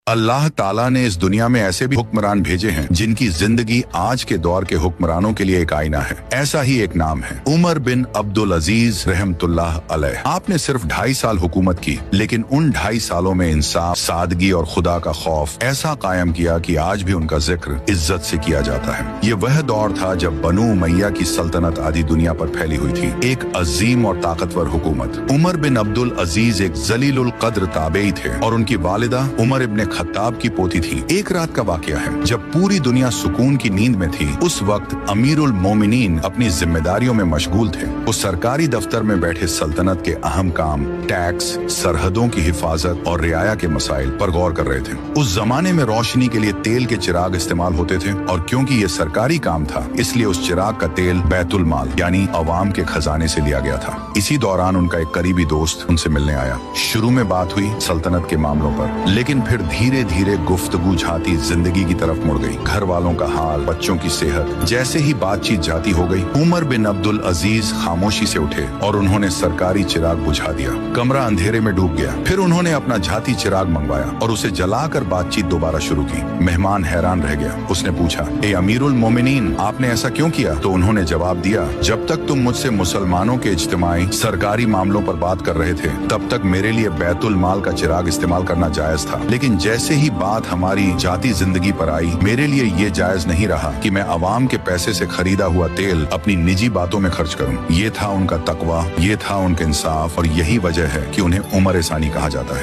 अल्लाह ताला ने इस दुनिया में ऐसे भी हुक्मरान भेजे हैं जिनकी जिंदगी आज के दौर के हुक्मरानों के लिए एक आईना है। ऐसा ही एक नाम है उमर बिन अब्दुल अजीज रहमतुल्लाह अलैह। आपने सिर्फ 2.5 साल हुकूमत की, लेकिन उन 2.5 सालों में इंसाफ, सादगी और खुदा का खौफ ऐसा कायम किया कि आज भी उनका जिक्र इज्जत से किया जाता है। ये वह दौर था जब बनु उमैया की सल्तनत आधी दुनिया पर फैली हुई थी, एक अजीम और ताकतवर हुकूमत। उमर बिन अब्दुल अजीज एक जलीलुल कद्र ताबेई थे और उनकी वालिदा उमर इब्ने खत्ताब की पोती थी। एक रात का वाकया है जब पूरी दुनिया सुकून की नींद में थी। उस वक्त अमीरुल मोमिनीन अपनी जिम्मेदारियों में मशगूल थे। वो सरकारी दफ्तर में बैठे सल्तनत के अहम काम, टैक्स, सरहदों की हिफाजत और रियाया के मसाइल पर गौर कर रहे थे। उस जमाने में रोशनी के लिए तेल के चिराग इस्तेमाल होते थे और क्योंकि ये सरकारी काम था, इसलिए उस चिराग का तेल बैतुल माल यानी अवाम के खजाने से लिया गया था। इसी दौरान उनका एक करीबी दोस्त उनसे मिलने आया। शुरू में बात हुई सल्तनत के मामलों पर, लेकिन फिर धीरे धीरे गुफ्तगू झाती जिंदगी की तरफ मुड़ गई। घर वालों का हाल, बच्चों की सेहत। जैसे ही बातचीत जाती हो गई, उमर बिन अब्दुल अजीज खामोशी से उठे और उन्होंने सरकारी चिराग बुझा दिया। कमरा अंधेरे में डूब गया। फिर उन्होंने अपना झाती चिराग मंगवाया और उसे जलाकर बातचीत दोबारा शुरू की। मेहमान हैरान रह गया। उसने पूछा, ए अमीरुल मोमिनीन, आपने ऐसा क्यों किया? तो उन्होंने जवाब दिया, जब तक तुम मुझसे मुसलमानों के इज्तिमाई सरकारी मामलों पर बात कर रहे थे, तब तक मेरे लिए बैतुल माल का चिराग इस्तेमाल करना जायज था। लेकिन जैसे ही बात हमारी जाती जिंदगी पर आई, मेरे लिए ये जायज नहीं रहा कि मैं अवाम के पैसे से खरीदा हुआ तेल अपनी निजी बातों में खर्च करूं। ये था उनका तकवा, ये था उनका इंसाफ और यही वजह है कि उन्हें उमर सानी कहा जाता है।